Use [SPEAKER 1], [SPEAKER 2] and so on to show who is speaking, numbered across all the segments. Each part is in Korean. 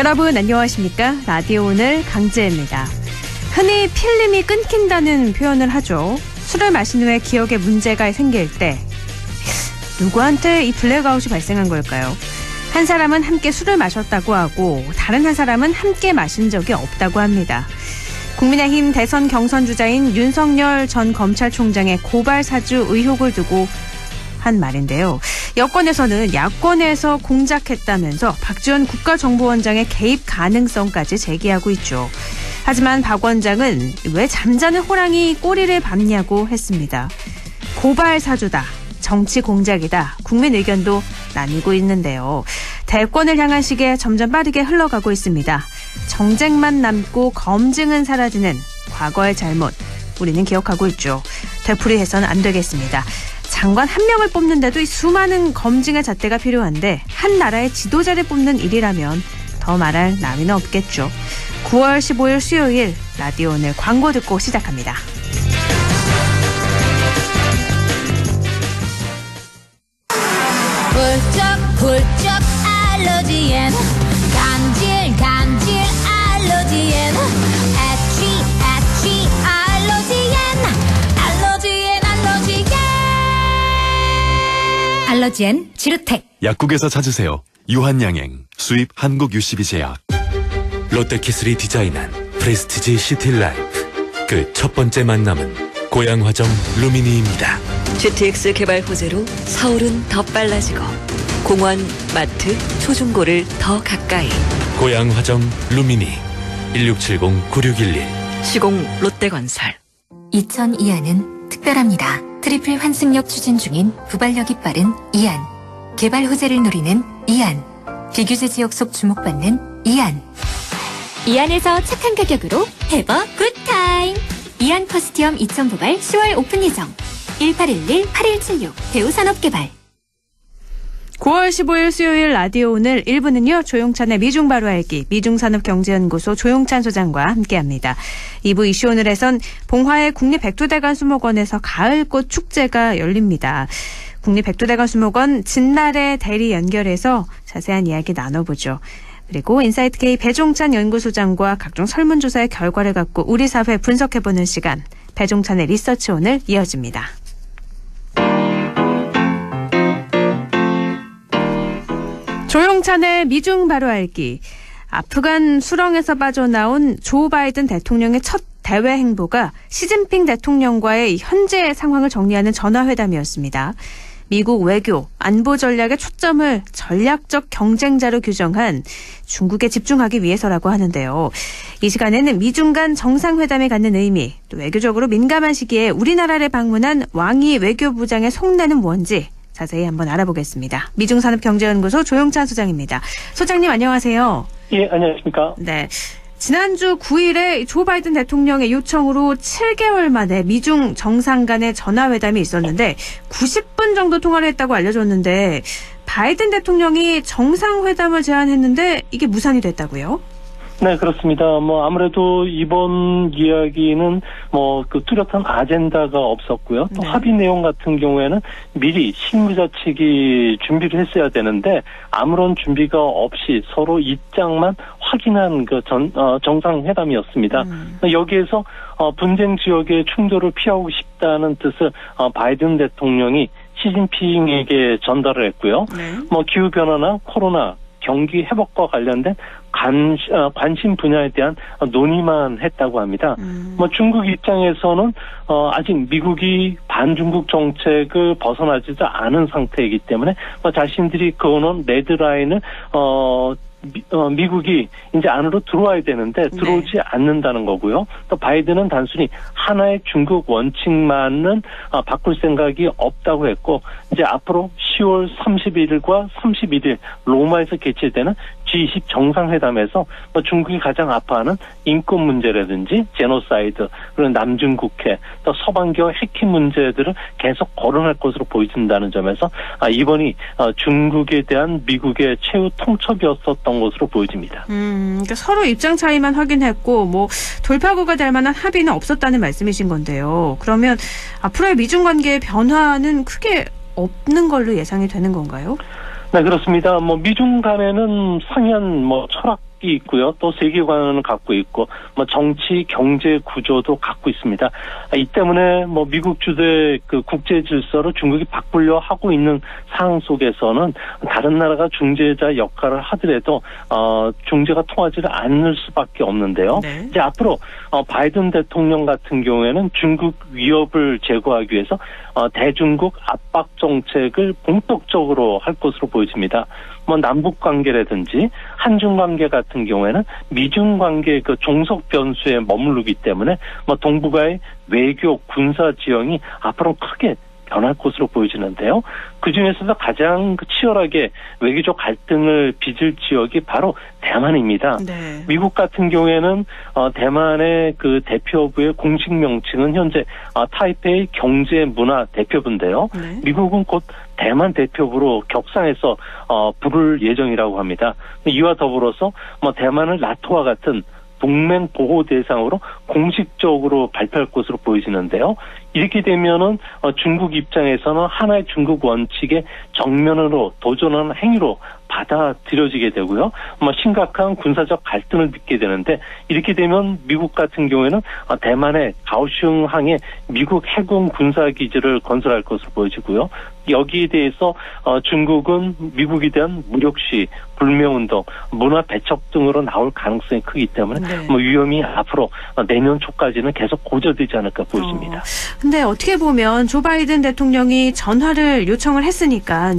[SPEAKER 1] 여러분 안녕하십니까? 라디오 오늘 강지혜입니다. 흔히 필름이 끊긴다는 표현을 하죠. 술을 마신 후에 기억에 문제가 생길 때 누구한테 이 블랙아웃이 발생한 걸까요? 한 사람은 함께 술을 마셨다고 하고 다른 한 사람은 함께 마신 적이 없다고 합니다. 국민의힘 대선 경선 주자인 윤석열 전 검찰총장의 고발 사주 의혹을 두고 한 말인데요. 여권에서는 야권에서 공작했다면서 박지원 국가정보원장의 개입 가능성까지 제기하고 있죠. 하지만 박 원장은 왜 잠자는 호랑이 꼬리를 밟냐고 했습니다. 고발 사주다, 정치 공작이다, 국민 의견도 나뉘고 있는데요. 대권을 향한 시기에 점점 빠르게 흘러가고 있습니다. 정쟁만 남고 검증은 사라지는 과거의 잘못, 우리는 기억하고 있죠. 되풀이해서는 안 되겠습니다. 장관 한 명을 뽑는데도 이 수많은 검증의 잣대가 필요한데 한 나라의 지도자를 뽑는 일이라면 더 말할 나위는 없겠죠. 9월 15일 수요일 라디오 오늘 광고 듣고 시작합니다.
[SPEAKER 2] 훌쩍훌쩍 알러지엔 간질 알러지엔 애취 알러지엔 지르텍.
[SPEAKER 3] 약국에서 찾으세요. 유한양행 수입 한국유시비제약.
[SPEAKER 4] 롯데키슬이 디자인한 프레스티지 시티라이프. 그 첫 번째 만남은 고양화정 루미니입니다.
[SPEAKER 5] GTX 개발 호재로 서울은 더 빨라지고 공원, 마트, 초중고를 더 가까이.
[SPEAKER 4] 고양화정 루미니 1670-9611.
[SPEAKER 5] 시공 롯데건설.
[SPEAKER 2] 2002안은 특별합니다. 트리플 환승역 추진 중인 부발력이 빠른 이안. 개발 호재를 노리는 이안. 비규제 지역 속 주목받는 이안. 이안에서 착한 가격으로 해버 굿타임. 이안 퍼스티엄 2000부발 10월 오픈 예정. 1811-8176 대우산업개발.
[SPEAKER 1] 9월 15일 수요일 라디오 오늘 1부는요. 조용찬의 미중 바로 알기, 미중산업경제연구소 조용찬 소장과 함께합니다. 2부 이슈 오늘에선 봉화의 국립백두대간 수목원에서 가을꽃 축제가 열립니다. 국립백두대간 수목원 진날의 대리 연결해서 자세한 이야기 나눠보죠. 그리고 인사이트 K 배종찬 연구소장과 각종 설문조사의 결과를 갖고 우리 사회 분석해보는 시간, 배종찬의 리서치 오늘 이어집니다. 조용찬의 미중 바로 알기. 아프간 수렁에서 빠져나온 조 바이든 대통령의 첫 대외 행보가 시진핑 대통령과의 현재 상황을 정리하는 전화회담이었습니다. 미국 외교, 안보 전략의 초점을 전략적 경쟁자로 규정한 중국에 집중하기 위해서라고 하는데요. 이 시간에는 미중 간 정상회담에 갖는 의미, 또 외교적으로 민감한 시기에 우리나라를 방문한 왕이 외교부장의 속내는 뭔지 자세히 한번 알아보겠습니다. 미중산업경제연구소 조용찬 소장입니다. 소장님 안녕하세요.
[SPEAKER 6] 예, 안녕하십니까.
[SPEAKER 1] 네. 지난주 9일에 조 바이든 대통령의 요청으로 7개월 만에 미중 정상 간의 전화회담이 있었는데 90분 정도 통화를 했다고 알려졌는데 바이든 대통령이 정상회담을 제안했는데 이게 무산이 됐다고요?
[SPEAKER 6] 네, 그렇습니다. 아무래도 이번 이야기는 그 뚜렷한 아젠다가 없었고요. 또
[SPEAKER 1] 네.
[SPEAKER 6] 합의 내용 같은 경우에는 미리 실무자 측이 준비를 했어야 되는데 아무런 준비가 없이 서로 입장만 확인한 그 정상회담이었습니다. 여기에서 분쟁 지역의 충돌을 피하고 싶다는 뜻을 바이든 대통령이 시진핑에게 전달을 했고요.
[SPEAKER 1] 네.
[SPEAKER 6] 기후변화나 코로나, 경기 회복과 관련된 관심 분야에 대한 논의만 했다고 합니다. 중국 입장에서는 아직 미국이 반중국 정책을 벗어나지도 않은 상태이기 때문에 자신들이 그어놓은 레드라인을 미국이 이제 안으로 들어와야 되는데 들어오지 않는다는 거고요. 또 바이든은 단순히 하나의 중국 원칙만은 바꿀 생각이 없다고 했고 이제 앞으로 10월 31일과 31일 로마에서 개최되는 G20 정상회담에서 중국이 가장 아파하는 인권 문제라든지 제노사이드, 그리고 남중국해, 또 서방기와 해킹 문제들을 계속 거론할 것으로 보여진다는 점에서 이번이 중국에 대한 미국의 최후 통첩이었었던 것으로 보여집니다.
[SPEAKER 1] 그러니까 서로 입장 차이만 확인했고 돌파구가 될 만한 합의는 없었다는 말씀이신 건데요. 그러면 앞으로의 미중 관계의 변화는 크게 없는 걸로 예상이 되는 건가요?
[SPEAKER 6] 네, 그렇습니다. 미중 간에는 상이한 철학 철학이 있고요. 또 세계관을 갖고 있고 뭐 정치, 경제 구조도 갖고 있습니다. 이 때문에 뭐 미국 주도의 그 국제 질서를 중국이 바꾸려 하고 있는 상황 속에서는 다른 나라가 중재자 역할을 하더라도 중재가 통하지 않을 수밖에 없는데요.
[SPEAKER 1] 네.
[SPEAKER 6] 이제 앞으로 바이든 대통령 같은 경우에는 중국 위협을 제거하기 위해서 대중국 압박 정책을 본격적으로 할 것으로 보여집니다. 뭐 남북 관계라든지 한중 관계 같은 경우에는 미중 관계 그 종속 변수에 머무르기 때문에 뭐 동북아의 외교 군사 지형이 앞으로 크게 변할 것으로 보여지는데요. 그 중에서도 가장 치열하게 외교적 갈등을 빚을 지역이 바로 대만입니다.
[SPEAKER 1] 네.
[SPEAKER 6] 미국 같은 경우에는 대만의 그 대표부의 공식 명칭은 현재 타이페이 경제문화 대표부인데요.
[SPEAKER 1] 네.
[SPEAKER 6] 미국은 곧 대만 대표부로 격상해서 부를 예정이라고 합니다. 이와 더불어서 뭐 대만을 나토와 같은 동맹 보호 대상으로 공식적으로 발표할 것으로 보여지는데요. 이렇게 되면은 중국 입장에서는 하나의 중국 원칙에 정면으로 도전하는 행위로 받아들여지게 되고요. 뭐 심각한 군사적 갈등을 빚게 되는데 이렇게 되면 미국 같은 경우에는 대만의 가오슝항에 미국 해군 군사기지를 건설할 것으로 보여지고요. 여기에 대해서 중국은 미국에 대한 무력시, 불매운동, 문화 배척 등으로 나올 가능성이 크기 때문에
[SPEAKER 1] 네.
[SPEAKER 6] 뭐 위험이 앞으로 내년 초까지는 계속 고조되지 않을까 보여집니다.
[SPEAKER 1] 근데 어떻게 보면 조 바이든 대통령이 전화를 요청을 했으니까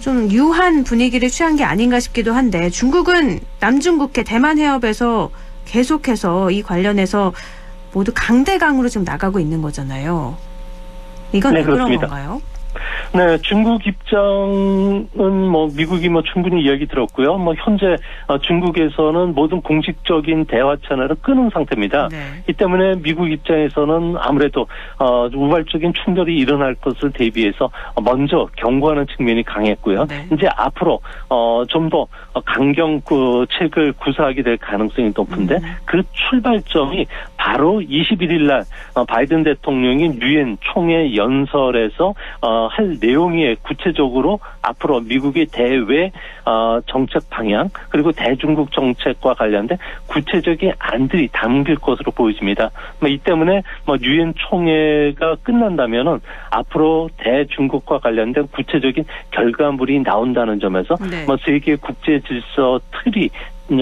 [SPEAKER 1] 좀 유한 분위기를 취한 게 아닌가 싶기도 한데 중국은 남중국해 대만 해협에서 계속해서 이 관련해서 모두 강대강으로 지금 나가고 있는 거잖아요. 이건 왜 그런 건가요?
[SPEAKER 6] 네, 중국 입장은 뭐 미국이 뭐 충분히 이야기 들었고요. 뭐 현재 중국에서는 모든 공식적인 대화 채널을 끊은 상태입니다.
[SPEAKER 1] 네.
[SPEAKER 6] 이 때문에 미국 입장에서는 아무래도 우발적인 충돌이 일어날 것을 대비해서 먼저 경고하는 측면이 강했고요.
[SPEAKER 1] 네.
[SPEAKER 6] 이제 앞으로 좀 더 강경 책을 구사하게 될 가능성이 높은데 그 출발점이 바로 21일 날 바이든 대통령이 유엔 총회 연설에서 할 내용이 구체적으로 앞으로 미국의 대외 정책 방향 그리고 대중국 정책과 관련된 구체적인 안들이 담길 것으로 보여집니다. 이 때문에 유엔 총회가 끝난다면은 앞으로 대중국과 관련된 구체적인 결과물이 나온다는 점에서
[SPEAKER 1] 네.
[SPEAKER 6] 세계 국제 질서 틀이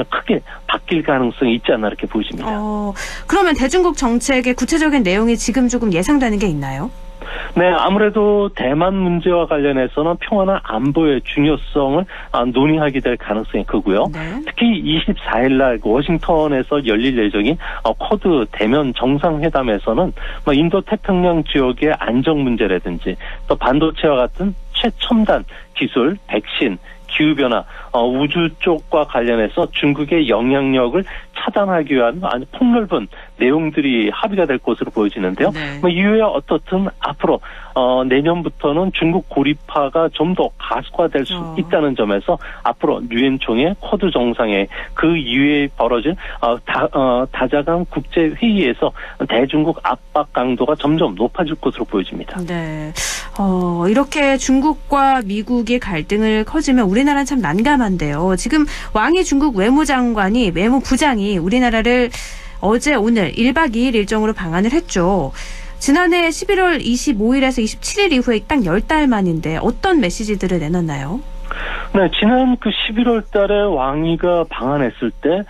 [SPEAKER 6] 크게 바뀔 가능성이 있지 않나 이렇게 보여집니다.
[SPEAKER 1] 그러면 대중국 정책의 구체적인 내용이 지금 조금 예상되는 게 있나요?
[SPEAKER 6] 네, 아무래도 대만 문제와 관련해서는 평화나 안보의 중요성을 논의하게 될 가능성이 크고요.
[SPEAKER 1] 네.
[SPEAKER 6] 특히 24일 날 워싱턴에서 열릴 예정인 쿼드 대면 정상회담에서는 인도 태평양 지역의 안정 문제라든지 또 반도체와 같은 최첨단 기술, 백신, 기후변화, 우주 쪽과 관련해서 중국의 영향력을 차단하기 위한 아주 폭넓은 내용들이 합의가 될 것으로 보여지는데요.
[SPEAKER 1] 네.
[SPEAKER 6] 이후에 어떻든 앞으로 내년부터는 중국 고립화가 좀 더 가속화될 수 있다는 점에서 앞으로 유엔 총회 쿼드 정상회 그 이후에 벌어질 다자간 국제 회의에서 대중국 압박 강도가 점점 높아질 것으로 보여집니다.
[SPEAKER 1] 네. 이렇게 중국과 미국의 갈등을 커지면 우리나라는 참 난감한데요. 지금 왕이 중국 외무부장이 우리나라를 어제 오늘 1박 2일 일정으로 방한을 했죠. 지난해 11월 25일에서 27일 이후에 딱 10달 만인데 어떤 메시지들을 내놨나요?
[SPEAKER 6] 네, 지난 11월 달에 왕이가 방한했을 때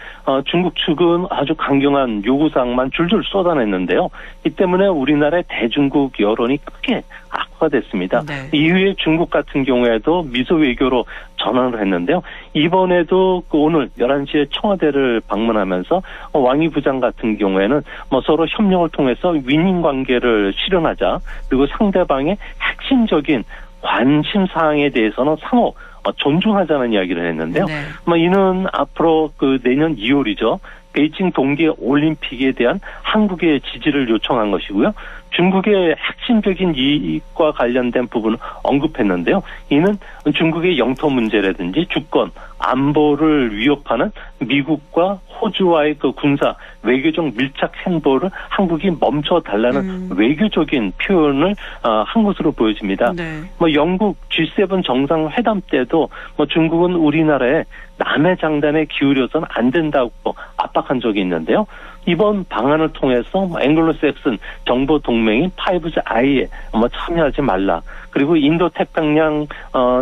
[SPEAKER 6] 중국 측은 아주 강경한 요구사항만 줄줄 쏟아냈는데요. 이 때문에 우리나라의 대중국 여론이 크게 악화됐습니다.
[SPEAKER 1] 네.
[SPEAKER 6] 이후에 중국 같은 경우에도 미소 외교로 전환을 했는데요. 이번에도 오늘 11시에 청와대를 방문하면서 왕이 부장 같은 경우에는 서로 협력을 통해서 윈윈 관계를 실현하자 그리고 상대방의 핵심적인 관심 사항에 대해서는 상호 존중하자는 이야기를 했는데요.
[SPEAKER 1] 네.
[SPEAKER 6] 이는 앞으로 내년 2월이죠. 베이징 동계 올림픽에 대한 한국의 지지를 요청한 것이고요. 중국의 핵심적인 이익과 관련된 부분을 언급했는데요. 이는 중국의 영토 문제라든지 주권, 안보를 위협하는 미국과 호주와의 그 군사 외교적 밀착 행보를 한국이 멈춰달라는 외교적인 표현을 한 것으로 보여집니다.
[SPEAKER 1] 네.
[SPEAKER 6] 영국 G7 정상회담 때도 중국은 우리나라에 남의 장단에 기울여서는 안 된다고 압박한 적이 있는데요. 이번 방안을 통해서 앵글로색슨 정보 동맹인 파이브즈 아이에 참여하지 말라. 그리고 인도 태평양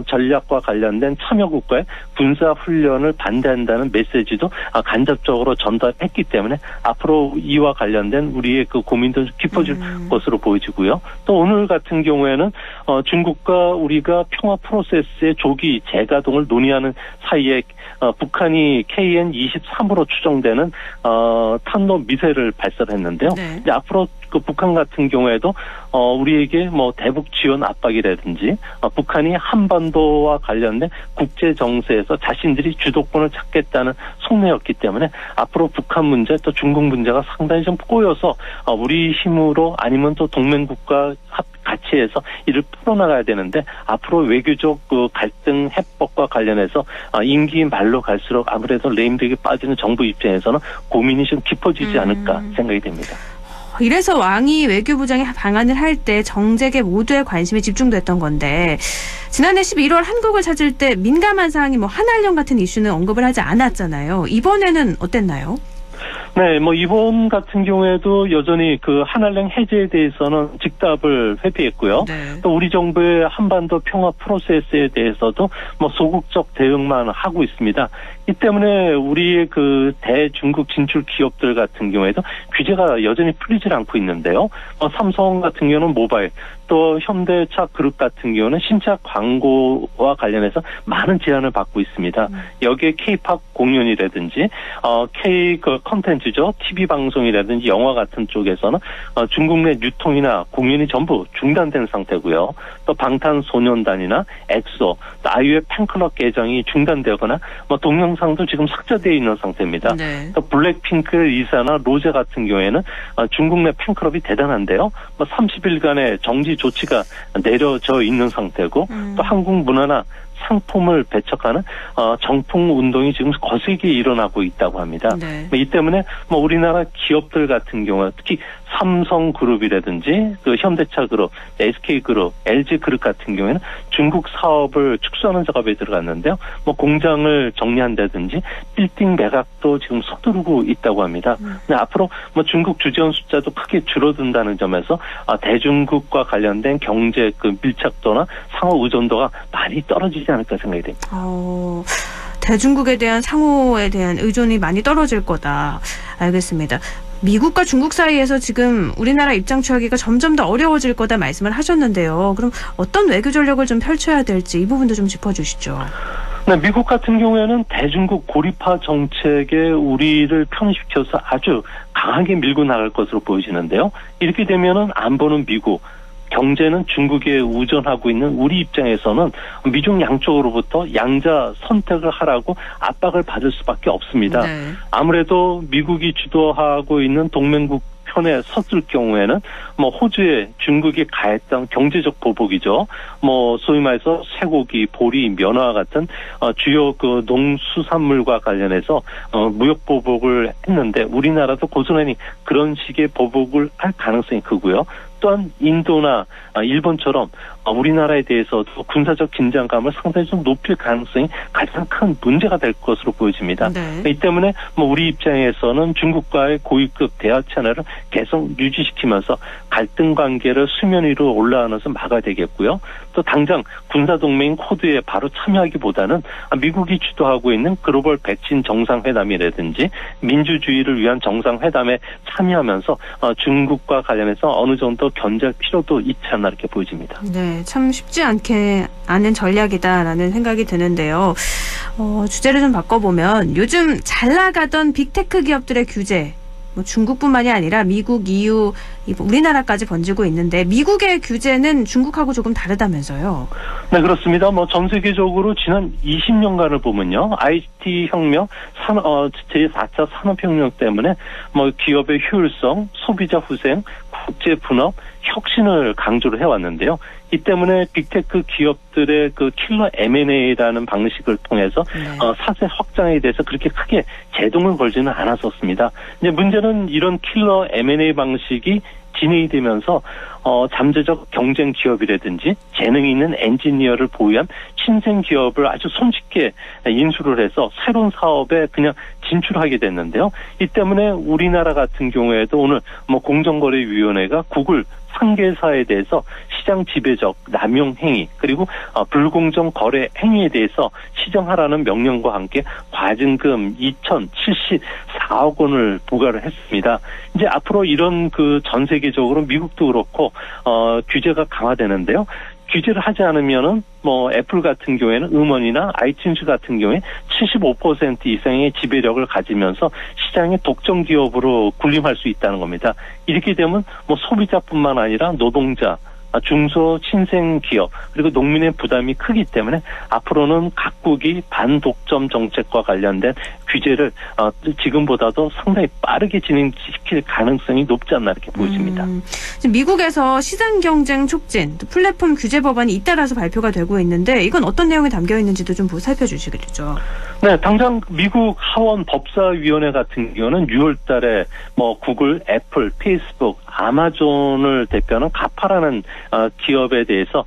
[SPEAKER 6] 전략과 관련된 참여 국가의 군사 훈련을 반대한다는 메시지도 간접적으로 전달했기 때문에 앞으로 이와 관련된 우리의 그 고민도 깊어질 것으로 보여지고요. 또 오늘 같은 경우에는 중국과 우리가 평화 프로세스의 조기 재가동을 논의하는 사이에 북한이 KN-23으로 추정되는 탄도 미사일을 발사했는데요.
[SPEAKER 1] 네.
[SPEAKER 6] 이제 앞으로 그 북한 같은 경우에도 우리에게 대북 지원 압박이라든지 북한이 한반도와 관련된 국제 정세에서 자신들이 주도권을 찾겠다는 속내였기 때문에 앞으로 북한 문제 또 중국 문제가 상당히 좀 꼬여서 우리 힘으로 아니면 또 동맹국가 같이 해서 이를 풀어나가야 되는데 앞으로 외교적 그 갈등 해법과 관련해서 임기 말로 갈수록 아무래도 레임덕에 빠지는 정부 입장에서는 고민이 좀 깊어지지 않을까 생각이 됩니다.
[SPEAKER 1] 이래서 왕이 외교부장이 방한을 할 때 정재계 모두의 관심이 집중됐던 건데 지난해 11월 한국을 찾을 때 민감한 사항이 한한령 같은 이슈는 언급을 하지 않았잖아요. 이번에는 어땠나요?
[SPEAKER 6] 네, 이번 같은 경우에도 여전히 그 한한령 해제에 대해서는 즉답을 회피했고요.
[SPEAKER 1] 네.
[SPEAKER 6] 또 우리 정부의 한반도 평화 프로세스에 대해서도 소극적 대응만 하고 있습니다. 이 때문에 우리의 그 대중국 진출 기업들 같은 경우에도 규제가 여전히 풀리질 않고 있는데요. 삼성 같은 경우는 모바일, 또 현대차 그룹 같은 경우는 신차 광고와 관련해서 많은 제한을 받고 있습니다. 여기에 K-팝 공연이라든지 K 그 컨텐츠죠, TV 방송이라든지 영화 같은 쪽에서는 중국 내 유통이나 공연이 전부 중단된 상태고요. 또 방탄소년단이나 엑소, 또 아이유의 팬클럽 계정이 중단되거나 동영상도 지금 삭제되어 있는 상태입니다.
[SPEAKER 1] 네.
[SPEAKER 6] 또 블랙핑크의 리사나 로제 같은 경우에는 중국 내 팬클럽이 대단한데요. 30일간의 정지 조치가 내려져 있는 상태고 또 한국 문화나 상품을 배척하는 정풍 운동이 지금 거세게 일어나고 있다고 합니다.
[SPEAKER 1] 네.
[SPEAKER 6] 이 때문에 우리나라 기업들 같은 경우 특히 삼성그룹이라든지 그 현대차그룹, SK그룹, LG그룹 같은 경우에는 중국 사업을 축소하는 작업에 들어갔는데요. 공장을 정리한다든지 빌딩 매각도 지금 서두르고 있다고 합니다. 근데 앞으로 중국 주재원 숫자도 크게 줄어든다는 점에서 대중국과 관련된 경제 그 밀착도나 상호 의존도가 많이 떨어지지 않을까 생각이 됩니다.
[SPEAKER 1] 대중국에 대한 상호에 대한 의존이 많이 떨어질 거다. 알겠습니다. 미국과 중국 사이에서 지금 우리나라 입장 취하기가 점점 더 어려워질 거다 말씀을 하셨는데요. 그럼 어떤 외교 전략을 좀 펼쳐야 될지 이 부분도 좀 짚어주시죠.
[SPEAKER 6] 네, 미국 같은 경우에는 대중국 고립화 정책에 우리를 편입시켜서 아주 강하게 밀고 나갈 것으로 보여지는데요. 이렇게 되면은 안보는 미국, 경제는 중국에 의존하고 있는 우리 입장에서는 미중 양쪽으로부터 양자 선택을 하라고 압박을 받을 수밖에 없습니다.
[SPEAKER 1] 네.
[SPEAKER 6] 아무래도 미국이 주도하고 있는 동맹국 편에 섰을 경우에는 호주에 중국이 가했던 경제적 보복이죠. 소위 말해서 쇠고기, 보리, 면화 같은 주요 그 농수산물과 관련해서 무역 보복을 했는데 우리나라도 고스란히 그런 식의 보복을 할 가능성이 크고요. 또한 인도나 일본처럼 우리나라에 대해서도 군사적 긴장감을 상당히 좀 높일 가능성이 가장 큰 문제가 될 것으로 보여집니다.
[SPEAKER 1] 네.
[SPEAKER 6] 이 때문에 우리 입장에서는 중국과의 고위급 대화 채널을 계속 유지시키면서 갈등 관계를 수면 위로 올라가면서 막아야 되겠고요. 또 당장 군사동맹인 쿼드에 바로 참여하기보다는 미국이 주도하고 있는 글로벌 백신 정상회담이라든지 민주주의를 위한 정상회담에 참여하면서 중국과 관련해서 어느 정도 견제할 필요도 있지 않나 이렇게 보여집니다.
[SPEAKER 1] 네, 참 쉽지 않은 전략이다라는 생각이 드는데요. 주제를 좀 바꿔보면 요즘 잘 나가던 빅테크 기업들의 규제 뭐 중국뿐만이 아니라 미국, EU, 우리나라까지 번지고 있는데 미국의 규제는 중국하고 조금 다르다면서요?
[SPEAKER 6] 네, 그렇습니다. 뭐 전 세계적으로 지난 20년간을 보면요, IT 혁명, 제4차 산업혁명 때문에 뭐 기업의 효율성, 소비자 후생, 국제 분업, 혁신을 강조를 해왔는데요. 이 때문에 빅테크 기업들의 그 킬러 M&A라는 방식을 통해서 사세 확장에 대해서 그렇게 크게 제동을 걸지는 않았었습니다. 이제 문제는 이런 킬러 M&A 방식이 진행이 되면서 잠재적 경쟁 기업이라든지 재능이 있는 엔지니어를 보유한 신생 기업을 아주 손쉽게 인수를 해서 새로운 사업에 그냥 진출하게 됐는데요. 이 때문에 우리나라 같은 경우에도 오늘 뭐 공정거래위원회가 구글 상계사에 대해서 시장 지배적 남용 행위 그리고 불공정 거래 행위에 대해서 시정하라는 명령과 함께 과징금 2,074억 원을 부과를 했습니다. 이제 앞으로 이런 그 전 세계적으로 미국도 그렇고 규제가 강화되는데요. 규제를 하지 않으면은 뭐 애플 같은 경우에는 음원이나 아이튠즈 같은 경우에 75% 이상의 지배력을 가지면서 시장의 독점 기업으로 군림할 수 있다는 겁니다. 이렇게 되면 뭐 소비자뿐만 아니라 노동자, 중소 신생 기업 그리고 농민의 부담이 크기 때문에 앞으로는 각국이 반독점 정책과 관련된 규제를 지금보다도 상당히 빠르게 진행시킬 가능성이 높지 않나 이렇게 보여집니다.
[SPEAKER 1] 지금 미국에서 시장 경쟁 촉진, 또 플랫폼 규제 법안이 잇따라서 발표가 되고 있는데 이건 어떤 내용이 담겨 있는지도 좀 살펴주시겠죠?
[SPEAKER 6] 네, 당장 미국 하원 법사위원회 같은 경우는 6월 달에 뭐 구글, 애플, 페이스북, 아마존을 대표하는 가파라는 기업에 대해서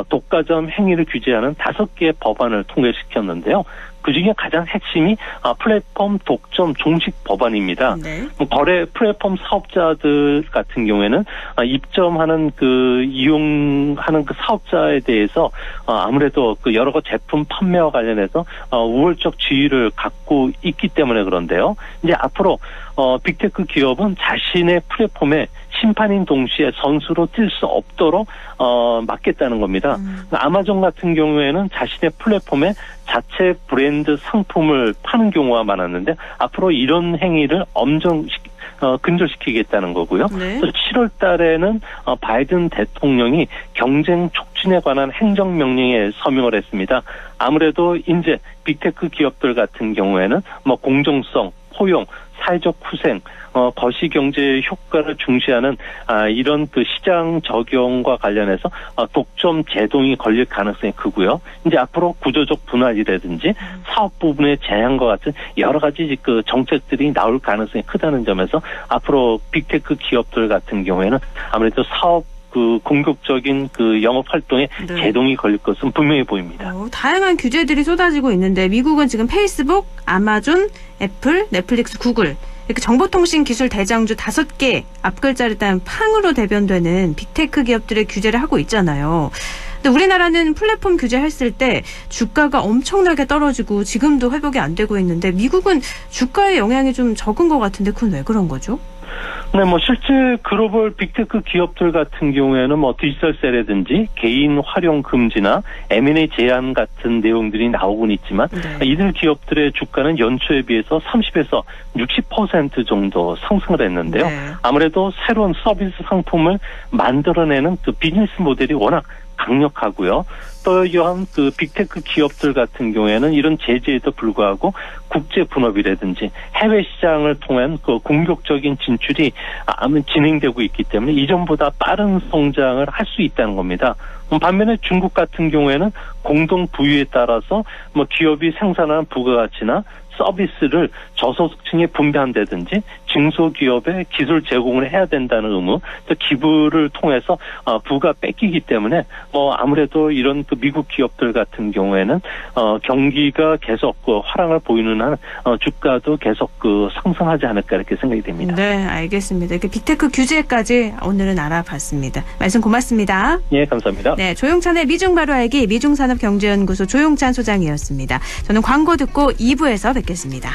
[SPEAKER 6] 독과점 행위를 규제하는 5개의 법안을 통과시켰는데요. 그중에 가장 핵심이 플랫폼 독점 종식 법안입니다.
[SPEAKER 1] 네.
[SPEAKER 6] 거래 플랫폼 사업자들 같은 경우에는 입점하는 이용하는 그 사업자에 대해서 아무래도 그 여러 제품 판매와 관련해서 우월적 지위를 갖고 있기 때문에 그런데요. 이제 앞으로 빅테크 기업은 자신의 플랫폼에 심판인 동시에 선수로 뛸 수 없도록 막겠다는 겁니다. 아마존 같은 경우에는 자신의 플랫폼에 자체 브랜드 상품을 파는 경우가 많았는데 앞으로 이런 행위를 근절시키겠다는 거고요.
[SPEAKER 1] 네.
[SPEAKER 6] 7월 달에는 바이든 대통령이 경쟁 촉진에 관한 행정명령에 서명을 했습니다. 아무래도 이제 빅테크 기업들 같은 경우에는 뭐 공정성, 포용, 사회적 후생, 거시경제 효과를 중시하는 이런 그 시장 적용과 관련해서 독점 제동이 걸릴 가능성이 크고요. 이제 앞으로 구조적 분할이라든지 사업 부분의 제한과 같은 여러 가지 그 정책들이 나올 가능성이 크다는 점에서 앞으로 빅테크 기업들 같은 경우에는 아무래도 사업 그 공격적인 그 영업 활동에
[SPEAKER 1] 네.
[SPEAKER 6] 제동이 걸릴 것은 분명히 보입니다.
[SPEAKER 1] 다양한 규제들이 쏟아지고 있는데 미국은 지금 페이스북, 아마존, 애플, 넷플릭스, 구글 이렇게 정보통신 기술 대장주 5개 앞글자를 딴 팡으로 대변되는 빅테크 기업들의 규제를 하고 있잖아요. 근데 우리나라는 플랫폼 규제했을 때 주가가 엄청나게 떨어지고 지금도 회복이 안 되고 있는데 미국은 주가의 영향이 좀 적은 것 같은데 그건 왜 그런 거죠?
[SPEAKER 6] 네, 뭐 실제 글로벌 빅테크 기업들 같은 경우에는 뭐 디지털세라든지 개인 활용 금지나 M&A 제한 같은 내용들이 나오곤 있지만
[SPEAKER 1] 네.
[SPEAKER 6] 이들 기업들의 주가는 연초에 비해서 30에서 60% 정도 상승을 했는데요.
[SPEAKER 1] 네.
[SPEAKER 6] 아무래도 새로운 서비스 상품을 만들어내는 그 비즈니스 모델이 워낙 강력하고요. 또 이러한 그 빅테크 기업들 같은 경우에는 이런 제재에도 불구하고 국제 분업이라든지 해외 시장을 통한 그 공격적인 진출이 진행되고 있기 때문에 이전보다 빠른 성장을 할 수 있다는 겁니다. 반면에 중국 같은 경우에는 공동 부유에 따라서 뭐 기업이 생산하는 부가가치나 서비스를 저소득층에 분배한다든지 중소기업에 기술 제공을 해야 된다는 의무, 또 기부를 통해서 부가 뺏기기 때문에 뭐 아무래도 이런 그 미국 기업들 같은 경우에는 경기가 계속 그 화랑을 보이는 한 주가도 계속 그 상승하지 않을까 이렇게 생각이 됩니다.
[SPEAKER 1] 네, 알겠습니다. 이렇게 빅테크 규제까지 오늘은 알아봤습니다. 말씀 고맙습니다.
[SPEAKER 6] 예, 감사합니다.
[SPEAKER 1] 네, 조용찬의 미중 바로 알기 미중산업경제연구소 조용찬 소장이었습니다. 저는 광고 듣고 2부에서 뵙겠습니다.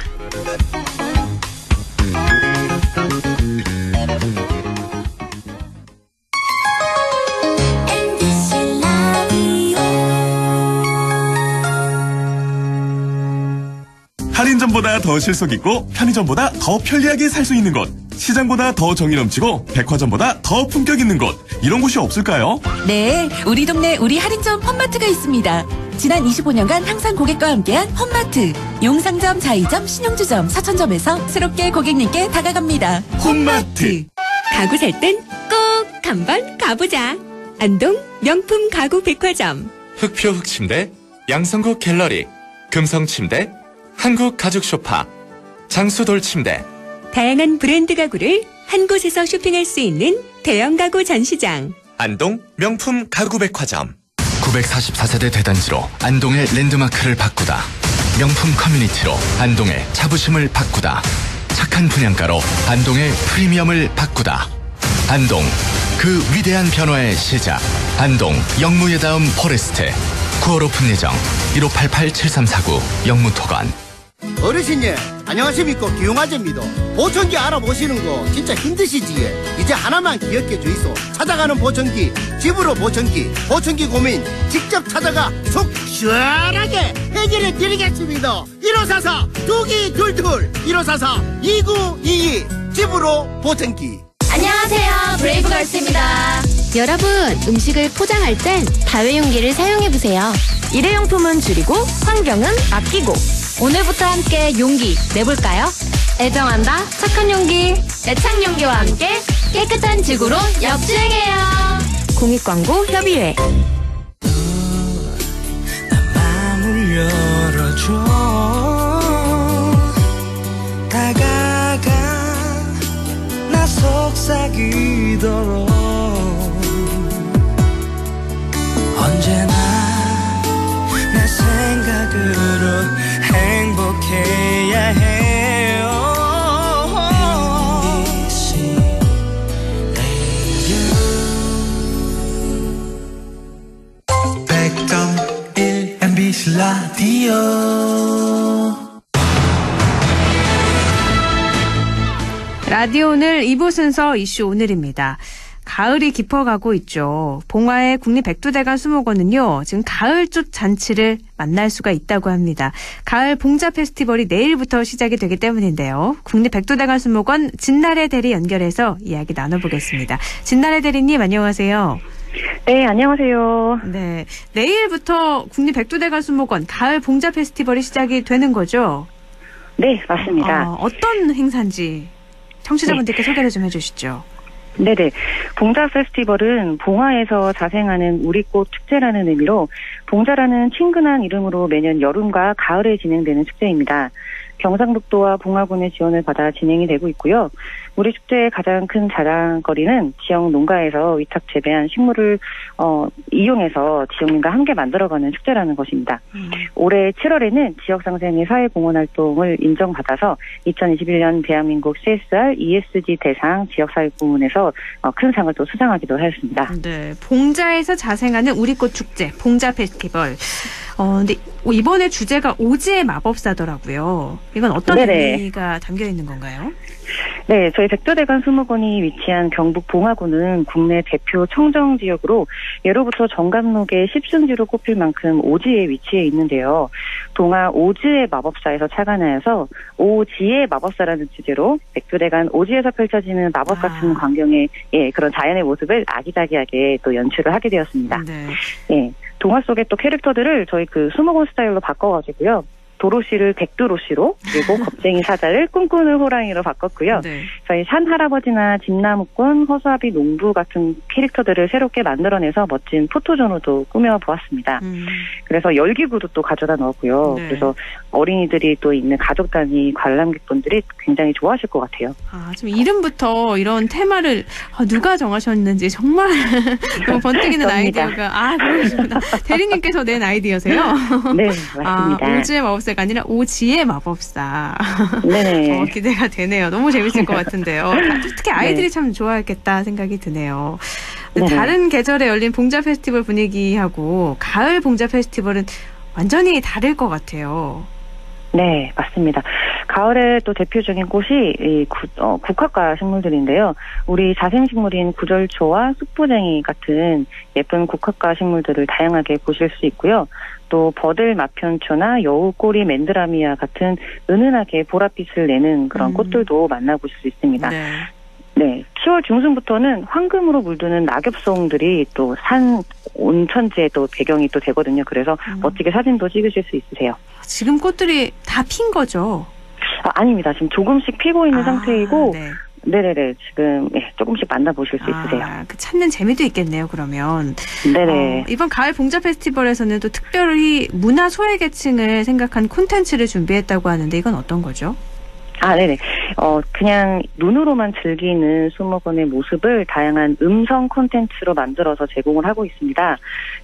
[SPEAKER 7] 할인점보다 시장보다 더 실속 있고 편의점보다 더 편리하게 살 수 있는 곳. 시장보다 더 정이 넘치고 백화점보다 더 품격 있는 곳. 이런 곳이 없을까요?
[SPEAKER 8] 네, 우리 동네 우리 할인점 홈마트가 있습니다. 지난 25년간 항상 고객과 함께한 홈마트. 용상점, 자이점, 신용주점, 서천점에서 새롭게 고객님께 다가갑니다. 홈마트.
[SPEAKER 9] 가구 살 땐 꼭 한번 가보자. 안동 명품 가구 백화점.
[SPEAKER 4] 흑표 흑침대, 양성국 갤러리, 금성침대, 한국 가죽 소파, 장수돌 침대.
[SPEAKER 9] 다양한 브랜드 가구를 한 곳에서 쇼핑할 수 있는 대형 가구 전시장.
[SPEAKER 4] 안동 명품 가구 백화점.
[SPEAKER 10] 944세대 대단지로 안동의 랜드마크를 바꾸다. 명품 커뮤니티로 안동의 자부심을 바꾸다. 착한 분양가로 안동의 프리미엄을 바꾸다. 안동, 그 위대한 변화의 시작. 안동 영무예다음 포레스트. 9월 오픈 예정. 1588-7349 영무토관.
[SPEAKER 11] 어르신님 안녕하십니까. 기용아재입니다. 보청기 알아보시는 거 진짜 힘드시지. 이제 하나만 기억해 주이소. 찾아가는 보청기, 집으로 보청기, 보청기 고민 직접 찾아가 속 시원하게 해결해 드리겠습니다. 1544-2222 1544-2922 집으로 보청기.
[SPEAKER 12] 안녕하세요, 브레이브걸스입니다. 여러분, 음식을 포장할 땐 다회용기를 사용해보세요. 일회용품은 줄이고 환경은 아끼고. 오늘부터 함께 용기 내볼까요? 애정한다 착한 용기, 애착용기와 함께 깨끗한 지구로 역주행해요. 공익광고 협의회.
[SPEAKER 13] 마음을 열어줘. 다가가 나 속삭이도록. 언제나 내 생각으로 행복해야 해요. MBC 라디오.
[SPEAKER 1] 라디오 오늘 2부 순서 이슈 오늘입니다. 가을이 깊어가고 있죠. 봉화의 국립백두대간 수목원은요, 지금 가을꽃 잔치를 만날 수가 있다고 합니다. 가을 봉자 페스티벌이 내일부터 시작이 되기 때문인데요. 국립백두대간 수목원 진나래 대리 연결해서 이야기 나눠보겠습니다. 진나래 대리님 안녕하세요.
[SPEAKER 14] 네, 안녕하세요.
[SPEAKER 1] 네, 내일부터 국립백두대간 수목원 가을 봉자 페스티벌이 시작이 되는 거죠?
[SPEAKER 14] 네, 맞습니다.
[SPEAKER 1] 어떤 행사인지 청취자분들께 소개를 좀 해주시죠.
[SPEAKER 14] 네네. 봉자 페스티벌은 봉화에서 자생하는 우리꽃 축제라는 의미로 봉자라는 친근한 이름으로 매년 여름과 가을에 진행되는 축제입니다. 경상북도와 봉화군의 지원을 받아 진행이 되고 있고요. 우리 축제의 가장 큰 자랑거리는 지역 농가에서 위탁 재배한 식물을 이용해서 지역민과 함께 만들어가는 축제라는 것입니다. 올해 7월에는 지역상생의 사회공헌활동을 인정받아서 2021년 대한민국 CSR ESG 대상 지역사회공헌에서 큰 상을 또 수상하기도 하였습니다.
[SPEAKER 1] 네, 봉자에서 자생하는 우리꽃 축제, 봉자 페스티벌. 근데 이번에 주제가 오지의 마법사더라고요. 이건 어떤 의미가 담겨 있는 건가요?
[SPEAKER 14] 네, 저희 백두대간 수목원이 위치한 경북 봉화군은 국내 대표 청정 지역으로 예로부터 정감록의 10승지로 꼽힐 만큼 오지에 위치해 있는데요. 동화 오지의 마법사에서 착안하여서 오지의 마법사라는 주제로 백두대간 오지에서 펼쳐지는 마법 같은 광경의 그런 자연의 모습을 아기자기하게 또 연출을 하게 되었습니다.
[SPEAKER 1] 네.
[SPEAKER 14] 예, 동화 속의 또 캐릭터들을 저희 그 수목원 스타일로 바꿔가지고요. 도로시를 백두로시로, 그리고 겁쟁이 사자를 꿈꾸는 호랑이로 바꿨고요.
[SPEAKER 1] 네.
[SPEAKER 14] 저희 산 할아버지나 집나무꾼, 허수아비, 농부 같은 캐릭터들을 새롭게 만들어내서 멋진 포토존으로 꾸며보았습니다. 그래서 열기구도 또 가져다 넣었고요.
[SPEAKER 1] 네.
[SPEAKER 14] 그래서 어린이들이 또 있는 가족 단위 관람객분들이 굉장히 좋아하실 것 같아요.
[SPEAKER 1] 좀 이름부터 이런 테마를 누가 정하셨는지 정말 너무 번뜩이는 아이디어가. 그러시구나. 대리님께서 낸 아이디어세요?
[SPEAKER 14] 네, 맞습니다.
[SPEAKER 1] 오지의 마법사가 아니라 오지의 마법사.
[SPEAKER 14] 네.
[SPEAKER 1] 기대가 되네요. 너무 재밌을 것 같은데요. 특히 아이들이 참 좋아하겠다 생각이 드네요. 다른 계절에 열린 봉자 페스티벌 분위기하고 가을 봉자 페스티벌은 완전히 다를 것 같아요.
[SPEAKER 14] 네, 맞습니다. 가을에 또 대표적인 꽃이 이 국화과 식물들인데요. 우리 자생식물인 구절초와 쑥부쟁이 같은 예쁜 국화과 식물들을 다양하게 보실 수 있고요. 또 버들 마편초나 여우꼬리 맨드라미아 같은 은은하게 보랏빛을 내는 그런 꽃들도 만나보실 수 있습니다. 네, 10월 중순부터는 황금으로 물드는 낙엽송들이 또 산 온천지의 또 배경이 또 되거든요. 그래서 멋지게 사진도 찍으실 수 있으세요.
[SPEAKER 1] 지금 꽃들이 다 핀 거죠?
[SPEAKER 14] 아닙니다. 지금 조금씩 피고 있는 상태이고, 네네네. 지금 조금씩 만나보실 수 있으세요.
[SPEAKER 1] 그 찾는 재미도 있겠네요, 그러면.
[SPEAKER 14] 네네.
[SPEAKER 1] 이번 가을 봉자 페스티벌에서는 또 특별히 문화 소외계층을 생각한 콘텐츠를 준비했다고 하는데 이건 어떤 거죠?
[SPEAKER 14] 네네. 그냥 눈으로만 즐기는 수목원의 모습을 다양한 음성 콘텐츠로 만들어서 제공을 하고 있습니다.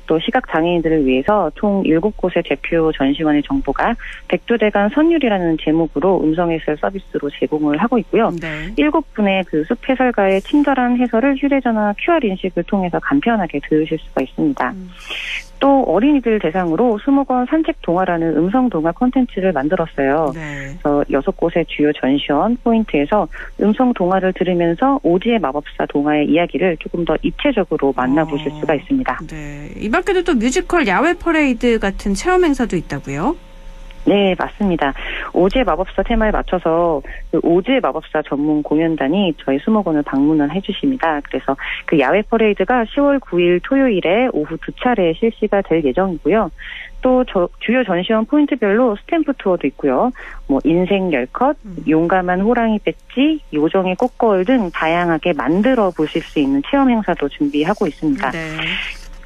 [SPEAKER 14] 또 시각장애인들을 위해서 총 7곳의 대표 전시관의 정보가 백두대간 선율이라는 제목으로 음성해설 서비스로 제공을 하고 있고요. 7분의 그 숲 해설가의 친절한 해설을 휴대전화 QR 인식을 통해서 간편하게 들으실 수가 있습니다. 또 어린이들 대상으로 수목원 산책 동화라는 음성 동화 콘텐츠를 만들었어요. 그래서 6곳의 주요 전시원 포인트에서 음성 동화를 들으면서 오지의 마법사 동화의 이야기를 조금 더 입체적으로 만나보실 수가 있습니다.
[SPEAKER 1] 네. 이 밖에도 또 뮤지컬 야외 퍼레이드 같은 체험 행사도 있다고요?
[SPEAKER 14] 네, 맞습니다. 오지의 마법사 테마에 맞춰서 그 오지의 마법사 전문 공연단이 저희 수목원을 방문을 해주십니다. 그래서 그 야외 퍼레이드가 10월 9일 토요일에 오후 2차례 실시가 될 예정이고요. 또 주요 전시원 포인트별로 스탬프 투어도 있고요. 뭐 인생 10컷, 용감한 호랑이 배지, 요정의 꽃거울 등 다양하게 만들어 보실 수 있는 체험 행사도 준비하고 있습니다.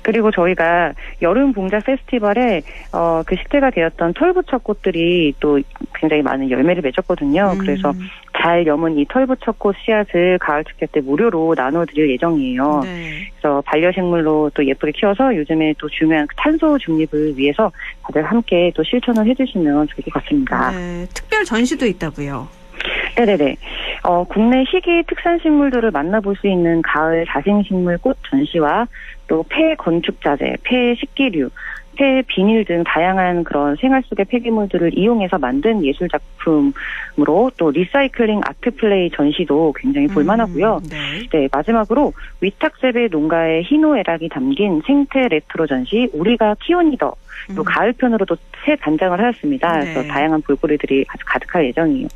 [SPEAKER 14] 그리고 저희가 여름 봉자 페스티벌에 그 식재가 되었던 털부처꽃들이 또 굉장히 많은 열매를 맺었거든요. 그래서 잘 여문 이 털부처꽃 씨앗을 가을 축제 때 무료로 나눠드릴 예정이에요. 그래서 반려식물로 또 예쁘게 키워서 요즘에 또 중요한 탄소 중립을 위해서 다들 함께 또 실천을 해주시면 좋을 것 같습니다.
[SPEAKER 1] 특별 전시도 있다고요?
[SPEAKER 14] 네네네. 국내 희귀 특산식물들을 만나볼 수 있는 가을 자생식물 꽃 전시와 또 폐 건축자재, 폐 식기류, 폐 비닐 등 다양한 그런 생활 속의 폐기물들을 이용해서 만든 예술 작품으로 또 리사이클링 아트 플레이 전시도 굉장히 볼만하고요. 네, 마지막으로 위탁세배 농가의 희노애락이 담긴 생태 레트로 전시 우리가 키오니더 또 가을편으로도 새 단장을 하였습니다. 그래서 다양한 볼거리들이 아주 가득할 예정이에요.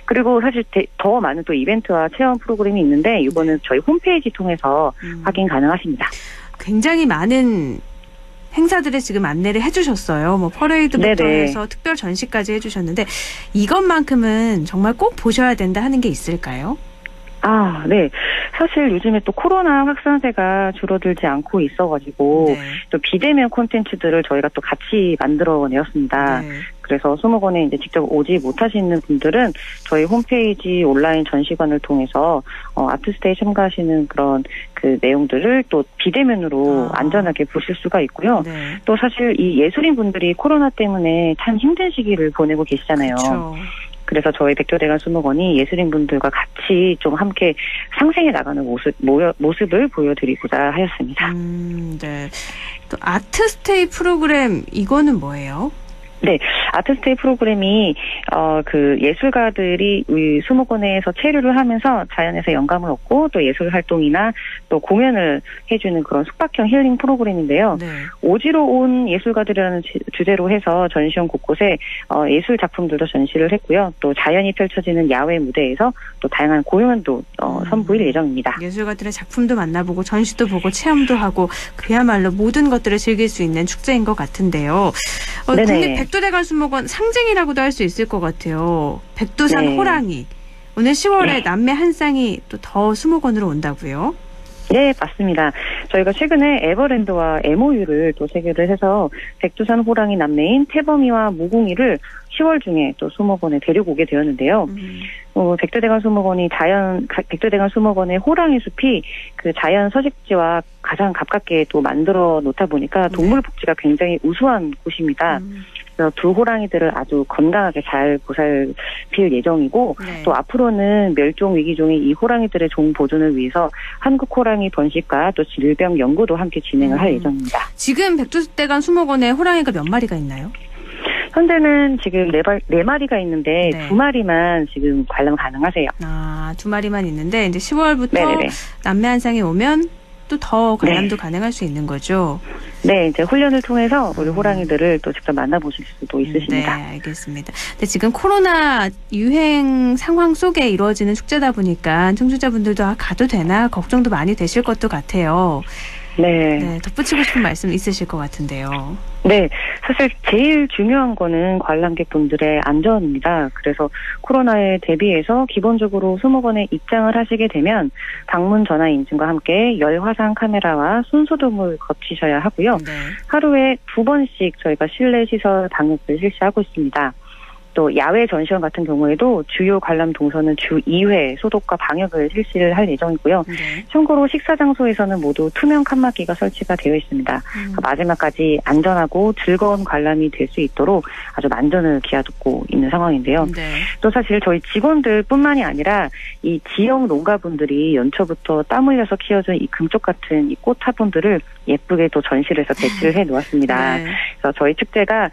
[SPEAKER 14] 그리고 사실 더 많은 또 이벤트와 체험 프로그램이 있는데 이거는 저희 홈페이지 통해서 확인 가능하십니다.
[SPEAKER 1] 굉장히 많은 행사들에 지금 안내를 해주셨어요. 뭐 퍼레이드부터 해서 특별 전시까지 해주셨는데 이것만큼은 정말 꼭 보셔야 된다 하는 게 있을까요?
[SPEAKER 14] 네. 사실 요즘에 또 코로나 확산세가 줄어들지 않고 있어가지고 또 비대면 콘텐츠들을 저희가 또 같이 만들어내었습니다. 그래서 수목원에 이제 직접 오지 못하시는 분들은 저희 홈페이지 온라인 전시관을 통해서 아트스테이 참가하시는 그런 그 내용들을 또 비대면으로 안전하게 보실 수가 있고요. 또 사실 이 예술인 분들이 코로나 때문에 참 힘든 시기를 보내고 계시잖아요. 그래서 저희 백두대간 수목원이 예술인분들과 같이 좀 함께 상생해 나가는 모습을 보여드리고자 하였습니다.
[SPEAKER 1] 네. 또 아트스테이 프로그램 이거는 뭐예요?
[SPEAKER 14] 네, 아트스테이 프로그램이 그 예술가들이 우리 수목원에서 체류를 하면서 자연에서 영감을 얻고 또 예술 활동이나 또 공연을 해주는 그런 숙박형 힐링 프로그램인데요. 오지로 온 예술가들이라는 주제로 해서 전시원 곳곳에 예술 작품들도 전시를 했고요. 또 자연이 펼쳐지는 야외 무대에서 또 다양한 공연도 선보일 예정입니다.
[SPEAKER 1] 예술가들의 작품도 만나보고 전시도 보고 체험도 하고 그야말로 모든 것들을 즐길 수 있는 축제인 것 같은데요. 국립 백두대간 수목원 상징이라고도 할 수 있을 것 같아요. 백두산 호랑이. 오늘 10월에 남매 한 쌍이 또 더 수목원으로 온다고요?
[SPEAKER 14] 네, 맞습니다. 저희가 최근에 에버랜드와 MOU를 또 체결을 해서 백두산 호랑이 남매인 태범이와 무궁이를 10월 중에 또 수목원에 데리고 오게 되었는데요. 백두대간 수목원의 호랑이 숲이 그 자연 서식지와 가장 가깝게 또 만들어 놓다 보니까 동물 복지가 굉장히 우수한 곳입니다. 그래서 두 호랑이들을 아주 건강하게 잘 보살필 예정이고 또 앞으로는 멸종 위기종의 이 호랑이들의 종 보존을 위해서 한국 호랑이 번식과 또 질병 연구도 함께 진행을 할 예정입니다.
[SPEAKER 1] 지금 백두대간 수목원에 호랑이가 몇 마리가 있나요?
[SPEAKER 14] 현재는 지금 4마리가 있는데 2마리만 지금 관람 가능하세요.
[SPEAKER 1] 2마리만 있는데 이제 10월부터 남매 한 쌍이 오면 또 더 관람도 가능할 수 있는 거죠.
[SPEAKER 14] 네, 이제 훈련을 통해서 우리 호랑이들을 또 직접 만나보실 수도 있으십니다.
[SPEAKER 1] 네, 알겠습니다. 근데 지금 코로나 유행 상황 속에 이루어지는 축제다 보니까 청취자분들도 가도 되나 걱정도 많이 되실 것도 같아요. 네, 덧붙이고 싶은 말씀 있으실 것 같은데요.
[SPEAKER 14] 네, 사실 제일 중요한 거는 관람객분들의 안전입니다. 그래서 코로나에 대비해서 기본적으로 수목원에 입장을 하시게 되면 방문 전화 인증과 함께 열화상 카메라와 손소독을 거치셔야 하고요. 하루에 2번씩 저희가 실내 시설 방역을 실시하고 있습니다. 또 야외 전시관 같은 경우에도 주요 관람 동선은 주 2회 소독과 방역을 실시를 할 예정이고요. 참고로 식사 장소에서는 모두 투명 칸막이가 설치가 되어 있습니다. 마지막까지 안전하고 즐거운 관람이 될 수 있도록 아주 만전을 기하고 있는 상황인데요. 또 사실 저희 직원들뿐만이 아니라 이 지역 농가분들이 연초부터 땀 흘려서 키워준 이 금쪽 같은 이 꽃 화분들을 예쁘게 또 전시를 해서 배치를 해 놓았습니다. 그래서 저희 축제가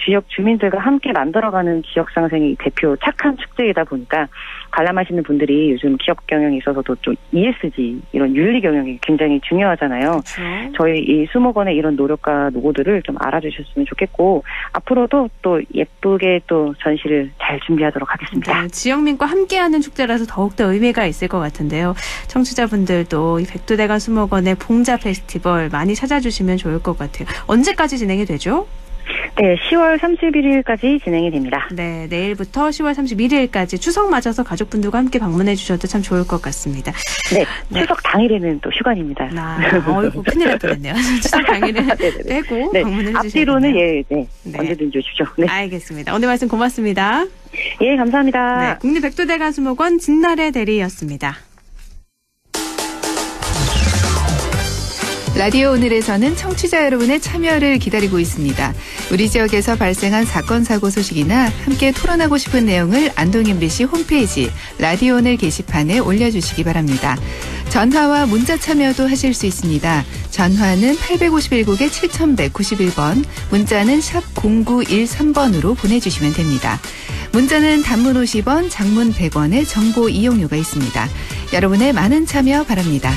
[SPEAKER 14] 지역 주민들과 함께 만들어가는 지역상생의 대표 착한 축제이다 보니까 관람하시는 분들이 요즘 기업 경영에 있어서도 좀 ESG 이런 윤리 경영이 굉장히 중요하잖아요. 저희 이 수목원의 이런 노력과 노고들을 좀 알아주셨으면 좋겠고 앞으로도 또 예쁘게 또 전시를 잘 준비하도록 하겠습니다.
[SPEAKER 1] 네, 지역민과 함께하는 축제라서 더욱더 의미가 있을 것 같은데요. 청취자분들도 이 백두대간 수목원의 봉자 페스티벌 많이 찾아주시면 좋을 것 같아요. 언제까지 진행이 되죠?
[SPEAKER 14] 네, 10월 31일까지 진행이 됩니다.
[SPEAKER 1] 네, 내일부터 10월 31일까지 추석 맞아서 가족분들과 함께 방문해 주셔도 참 좋을 것 같습니다.
[SPEAKER 14] 네, 추석 당일에는 또 휴관입니다.
[SPEAKER 1] 어이구, 큰일 날 뻔했네요. 추석 당일은 빼고 방문해 주시면
[SPEAKER 14] 앞뒤로는 언제든지 오십시오. 네.
[SPEAKER 1] 알겠습니다. 오늘 말씀 고맙습니다.
[SPEAKER 14] 예, 감사합니다.
[SPEAKER 1] 네, 국립백두대간 수목원 진날의 대리였습니다.
[SPEAKER 15] 라디오 오늘에서는 청취자 여러분의 참여를 기다리고 있습니다. 우리 지역에서 발생한 사건 사고 소식이나 함께 토론하고 싶은 내용을 안동 MBC 홈페이지 라디오 오늘 게시판에 올려주시기 바랍니다. 전화와 문자 참여도 하실 수 있습니다. 전화는 851국에 7191번, 문자는 샵 0913번으로 보내주시면 됩니다. 문자는 단문 50원, 장문 100원의 정보 이용료가 있습니다. 여러분의 많은 참여 바랍니다.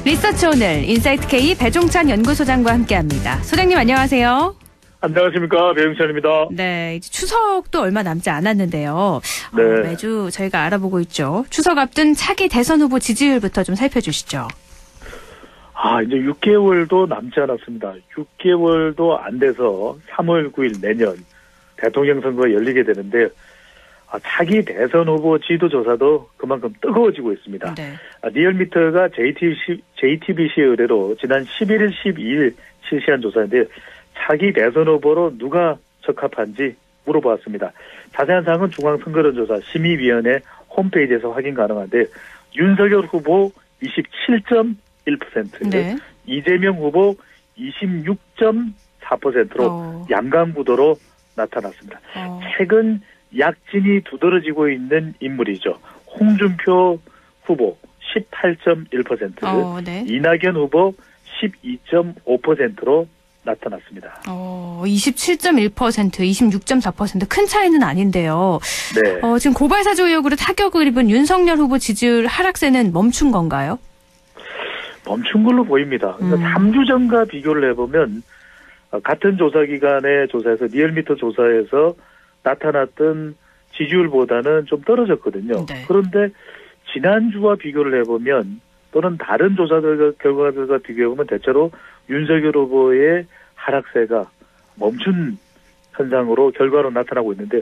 [SPEAKER 1] 리서치 오늘 인사이트 K 배종찬 연구소장과 함께합니다. 소장님 안녕하세요.
[SPEAKER 16] 안녕하십니까, 배용찬입니다.
[SPEAKER 1] 네, 이제 추석도 얼마 남지 않았는데요.
[SPEAKER 16] 네.
[SPEAKER 1] 매주 저희가 알아보고 있죠. 추석 앞둔 차기 대선 후보 지지율부터 좀 살펴주시죠.
[SPEAKER 16] 이제 6개월도 남지 않았습니다. 6개월도 안 돼서 3월 9일 내년 대통령 선거가 열리게 되는데 차기 대선 후보 지도조사도 그만큼 뜨거워지고 있습니다. 리얼미터가 JTBC의 의뢰로 지난 11일, 12일 실시한 조사인데 차기 대선 후보로 누가 적합한지 물어보았습니다. 자세한 사항은 중앙선거론조사 심의위원회 홈페이지에서 확인 가능한데 윤석열 후보 27.1%, 이재명 후보 26.4%로 양강구도로 나타났습니다. 최근 약진이 두드러지고 있는 인물이죠. 홍준표 후보 18.1%, 이낙연 후보 12.5%로 나타났습니다.
[SPEAKER 1] 27.1%, 26.4% 큰 차이는 아닌데요.
[SPEAKER 16] 네.
[SPEAKER 1] 지금 고발사주 의혹으로 타격을 입은 윤석열 후보 지지율 하락세는 멈춘 건가요?
[SPEAKER 16] 멈춘 걸로 보입니다. 그러니까 3주 전과 비교를 해보면 같은 조사기관의 조사에서 리얼미터 조사에서 나타났던 지지율보다는 좀 떨어졌거든요. 그런데 지난주와 비교를 해보면 또는 다른 조사들과 결과들과 비교해보면 대체로 윤석열 후보의 하락세가 멈춘 현상으로 결과로 나타나고 있는데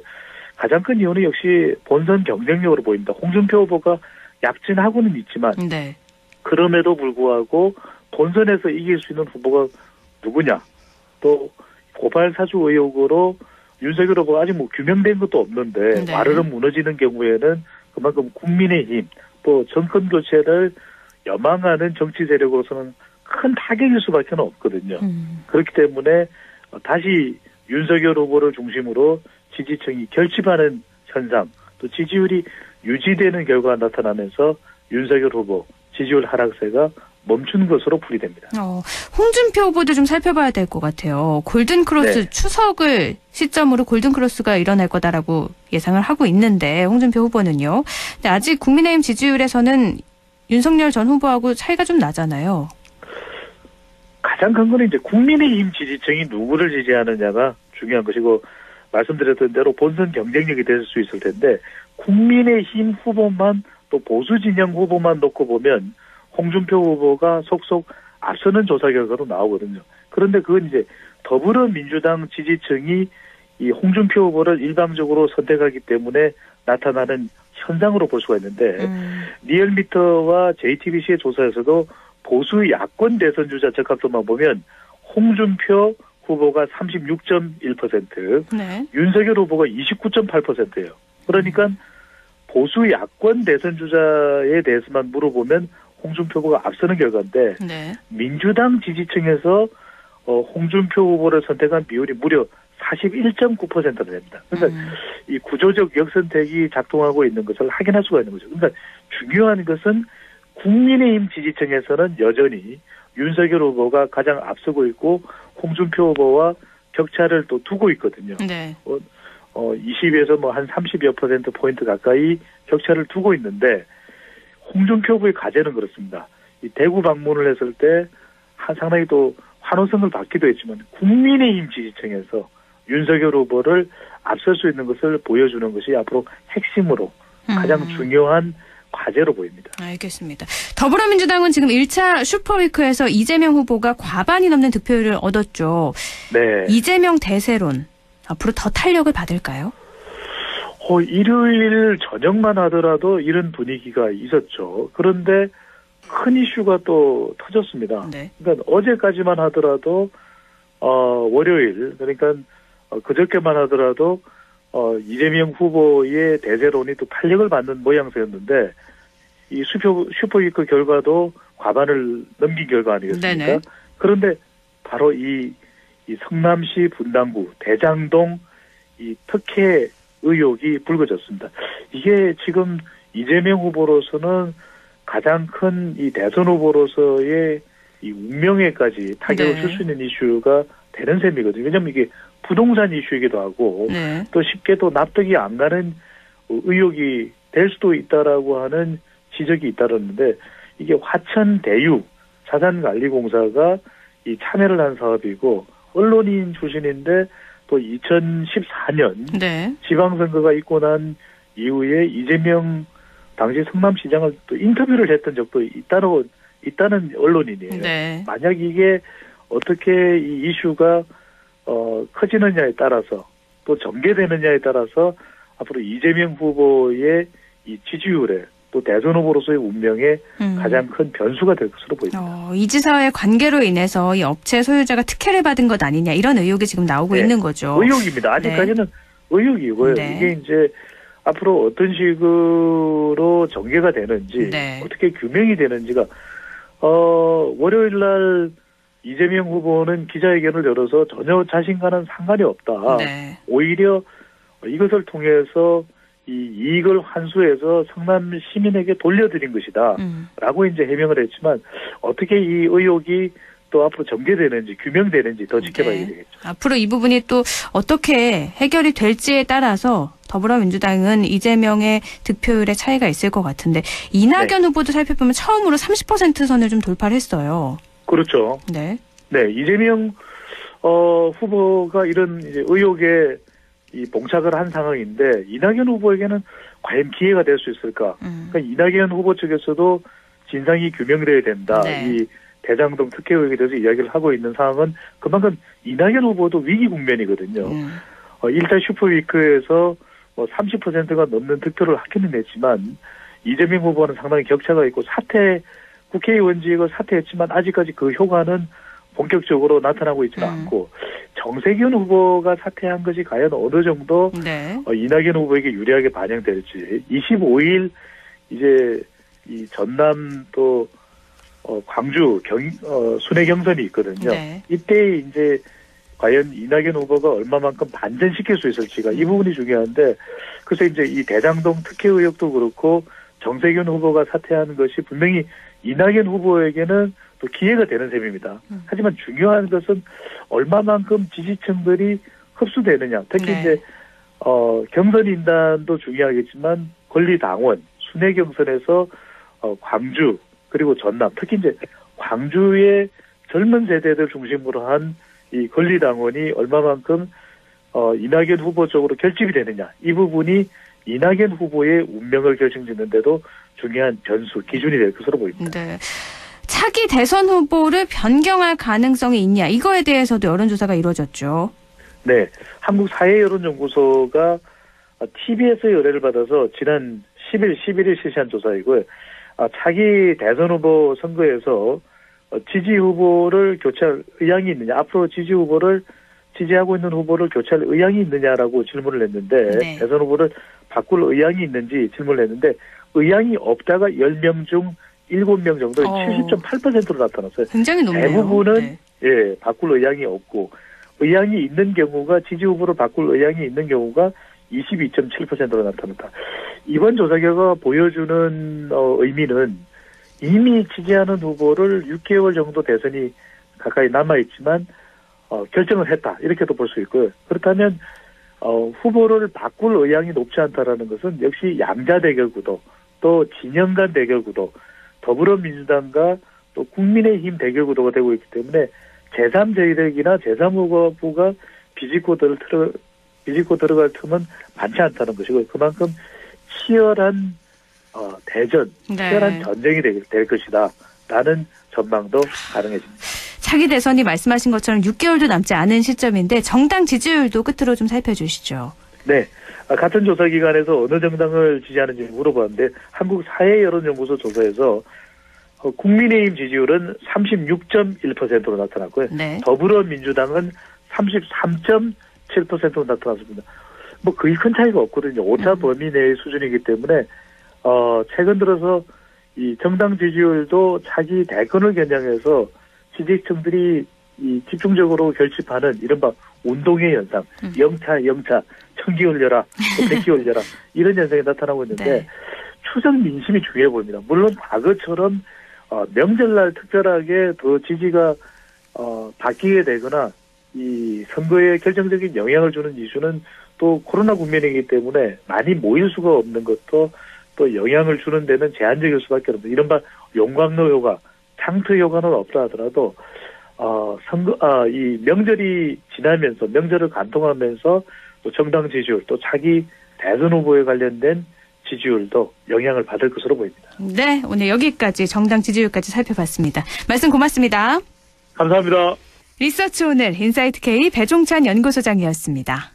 [SPEAKER 16] 가장 큰 이유는 역시 본선 경쟁력으로 보입니다. 홍준표 후보가 약진하고는 있지만 그럼에도 불구하고 본선에서 이길 수 있는 후보가 누구냐. 또 고발 사주 의혹으로 윤석열 후보가 아직 규명된 것도 없는데 와르르 무너지는 경우에는 그만큼 국민의힘 또 정권 교체를 여망하는 정치 세력으로서는 큰 타격일 수밖에 없거든요. 그렇기 때문에 다시 윤석열 후보를 중심으로 지지층이 결집하는 현상, 또 지지율이 유지되는 결과가 나타나면서 윤석열 후보 지지율 하락세가 멈춘 것으로 풀이됩니다.
[SPEAKER 1] 홍준표 후보도 좀 살펴봐야 될 것 같아요. 골든크로스
[SPEAKER 16] 네.
[SPEAKER 1] 추석을 시점으로 골든크로스가 일어날 거다라고 예상을 하고 있는데 홍준표 후보는요. 근데 아직 국민의힘 지지율에서는 윤석열 전 후보하고 차이가 좀 나잖아요.
[SPEAKER 16] 가장 큰 거는 이제 국민의힘 지지층이 누구를 지지하느냐가 중요한 것이고 말씀드렸던 대로 본선 경쟁력이 될 수 있을 텐데 국민의힘 후보만 또 보수 진영 후보만 놓고 보면 홍준표 후보가 속속 앞서는 조사 결과로 나오거든요. 그런데 그건 이제 더불어민주당 지지층이 이 홍준표 후보를 일방적으로 선택하기 때문에 나타나는 현상으로 볼 수가 있는데 리얼미터와 JTBC의 조사에서도 보수 야권 대선 주자 적합도만 보면 홍준표 후보가 36.1%,
[SPEAKER 1] 네.
[SPEAKER 16] 윤석열 후보가 29.8%예요. 그러니까 보수 야권 대선 주자에 대해서만 물어보면 홍준표 후보가 앞서는 결과인데
[SPEAKER 1] 네.
[SPEAKER 16] 민주당 지지층에서 홍준표 후보를 선택한 비율이 무려 41.9%나 됩니다. 그러니까 이 구조적 역선택이 작동하고 있는 것을 확인할 수가 있는 거죠. 그러니까 중요한 것은 국민의힘 지지층에서는 여전히 윤석열 후보가 가장 앞서고 있고 홍준표 후보와 격차를 또 두고 있거든요.
[SPEAKER 1] 네.
[SPEAKER 16] 20에서 뭐 한 30여 퍼센트 포인트 가까이 격차를 두고 있는데 홍준표 후보의 과제는 그렇습니다. 이 대구 방문을 했을 때 상당히 또 환호성을 받기도 했지만 국민의힘 지지층에서 윤석열 후보를 앞설 수 있는 것을 보여주는 것이 앞으로 핵심으로 가장 중요한 과제로 보입니다.
[SPEAKER 1] 알겠습니다. 더불어민주당은 지금 1차 슈퍼위크에서 이재명 후보가 과반이 넘는 득표율을 얻었죠.
[SPEAKER 16] 네.
[SPEAKER 1] 이재명 대세론 앞으로 더 탄력을 받을까요?
[SPEAKER 16] 일요일 저녁만 하더라도 이런 분위기가 있었죠. 그런데 큰 이슈가 또 터졌습니다.
[SPEAKER 1] 네.
[SPEAKER 16] 그러니까 어제까지만 하더라도 월요일 그러니까 그저께만 하더라도 이재명 후보의 대세론이 또 탄력을 받는 모양새였는데 이 슈퍼위크 결과도 과반을 넘긴 결과 아니겠습니까?
[SPEAKER 1] 네네.
[SPEAKER 16] 그런데 바로 이 성남시 분당구 대장동 이 특혜 의혹이 불거졌습니다. 이게 지금 이재명 후보로서는 가장 큰 이 대선 후보로서의 이 운명에까지 타격을 줄 수 있는 이슈가 되는 셈이거든요. 왜냐하면 이게 부동산 이슈이기도 하고 또 쉽게 또 납득이 안 가는 의혹이 될 수도 있다라고 하는 지적이 잇따르는데 이게 화천대유 자산관리공사가 이 참여를 한 사업이고 언론인 출신인데 또 2014년 지방선거가 있고 난 이후에 이재명 당시 성남시장을 또 인터뷰를 했던 적도 있다는 언론인이에요.
[SPEAKER 1] 네.
[SPEAKER 16] 만약 이게 어떻게 이 이슈가 커지느냐에 따라서 또 전개되느냐에 따라서 앞으로 이재명 후보의 이 지지율에 또 대선 후보로서의 운명에 가장 큰 변수가 될 것으로 보입니다.
[SPEAKER 1] 이 지사의 관계로 인해서 이 업체 소유자가 특혜를 받은 것 아니냐 이런 의혹이 지금 나오고 있는 거죠.
[SPEAKER 16] 의혹입니다. 아직까지는 의혹이고요. 이게 이제 앞으로 어떤 식으로 전개가 되는지 어떻게 규명이 되는지가 월요일 날 이재명 후보는 기자회견을 열어서 전혀 자신과는 상관이 없다. 오히려 이것을 통해서 이 이익을 환수해서 성남 시민에게 돌려드린 것이다. 라고 이제 해명을 했지만 어떻게 이 의혹이 또 앞으로 전개되는지 규명되는지 더 지켜봐야 되겠죠.
[SPEAKER 1] 앞으로 이 부분이 또 어떻게 해결이 될지에 따라서 더불어민주당은 이재명의 득표율에 차이가 있을 것 같은데 이낙연 후보도 살펴보면 처음으로 30% 선을 좀 돌파를 했어요.
[SPEAKER 16] 그렇죠.
[SPEAKER 1] 네.
[SPEAKER 16] 이재명 후보가 이런 이제 의혹에 이 봉착을 한 상황인데 이낙연 후보에게는 과연 기회가 될 수 있을까? 그러니까 이낙연 후보 측에서도 진상이 규명돼야 된다. 이 대장동 특혜 의혹에 대해서 이야기를 하고 있는 상황은 그만큼 이낙연 후보도 위기 국면이거든요. 1차 슈퍼위크에서 30%가 넘는 득표를 하기는 했지만 이재명 후보는 상당히 격차가 있고 국회의원직을 사퇴했지만 아직까지 그 효과는 본격적으로 나타나고 있지는 않고 정세균 후보가 사퇴한 것이 과연 어느 정도 이낙연 후보에게 유리하게 반영될지 25일 이제 이 전남 또 광주 순회 경선이 있거든요. 이때 이제 과연 이낙연 후보가 얼마만큼 반전시킬 수 있을지가 이 부분이 중요한데 그래서 이제 이 대장동 특혜 의혹도 그렇고 정세균 후보가 사퇴하는 것이 분명히 이낙연 후보에게는 또 기회가 되는 셈입니다. 하지만 중요한 것은 얼마만큼 지지층들이 흡수되느냐. 특히 이제 경선 인단도 중요하겠지만 권리당원, 순회 경선에서 광주 그리고 전남, 특히 이제 광주의 젊은 세대들 중심으로 한 이 권리당원이 얼마만큼 이낙연 후보 쪽으로 결집이 되느냐. 이 부분이 이낙연 후보의 운명을 결정짓는데도 중요한 변수, 기준이 될 것으로 보입니다.
[SPEAKER 1] 네. 차기 대선 후보를 변경할 가능성이 있냐. 이거에 대해서도 여론조사가 이루어졌죠.
[SPEAKER 16] 네. 한국사회여론연구소가 TBS의 의뢰를 받아서 지난 10일, 11일 실시한 조사이고요. 차기 대선 후보 선거에서 지지 후보를 교체할 의향이 있느냐, 앞으로 지지 후보를 지지하고 있는 후보를 교체할 의향이 있느냐라고 질문을 했는데
[SPEAKER 1] 네.
[SPEAKER 16] 대선 후보를 바꿀 의향이 있는지 질문을 했는데 의향이 없다가 10명 중 7명 정도 70.8%로 나타났어요.
[SPEAKER 1] 굉장히 높네요.
[SPEAKER 16] 대부분은 예, 바꿀 의향이 없고 의향이 있는 경우가 지지 후보를 바꿀 의향이 있는 경우가 22.7%로 나타났다. 이번 조사 결과가 보여주는 의미는 이미 지지하는 후보를 6개월 정도 대선이 가까이 남아있지만 결정을 했다. 이렇게도 볼 수 있고요. 그렇다면 후보를 바꿀 의향이 높지 않다라는 것은 역시 양자 대결 구도, 또 진영 간 대결 구도, 더불어민주당과 또 국민의힘 대결 구도가 되고 있기 때문에 제3세력이나 제3후보가 비집고 들어갈 틈은 많지 않다는 것이고 그만큼 치열한 대전, 치열한 전쟁이 될 것이다. 라는 전망도 가능해집니다.
[SPEAKER 1] 차기 대선이 말씀하신 것처럼 6개월도 남지 않은 시점인데 정당 지지율도 끝으로 좀 살펴주시죠.
[SPEAKER 16] 네. 같은 조사기관에서 어느 정당을 지지하는지 물어봤는데 한국사회여론연구소 조사에서 국민의힘 지지율은 36.1%로 나타났고요.
[SPEAKER 1] 네.
[SPEAKER 16] 더불어민주당은 33.7%로 나타났습니다. 뭐 거의 큰 차이가 없거든요. 오차 범위 내의 수준이기 때문에 최근 들어서 이 정당 지지율도 차기 대권을 겨냥해서 지지층들이 이 집중적으로 결집하는 이른바 운동의 현상, 영차, 천기 올려라, 백기 올려라 이런 현상이 나타나고 있는데 네. 추석 민심이 중요해 보입니다. 물론 과거처럼 명절날 특별하게 더 지지가 바뀌게 되거나 이 선거에 결정적인 영향을 주는 이슈는 또 코로나 국면이기 때문에 많이 모일 수가 없는 것도 또 영향을 주는 데는 제한적일 수밖에 없습니다. 이른바 용광로 효과, 창트 효과는 없다 하더라도 이 명절이 지나면서 명절을 관통하면서 또 정당 지지율 또 차기 대선 후보에 관련된 지지율도 영향을 받을 것으로 보입니다.
[SPEAKER 1] 네, 오늘 여기까지 정당 지지율까지 살펴봤습니다. 말씀 고맙습니다.
[SPEAKER 16] 감사합니다.
[SPEAKER 1] 리서치 오늘 인사이트 K 배종찬 연구소장이었습니다.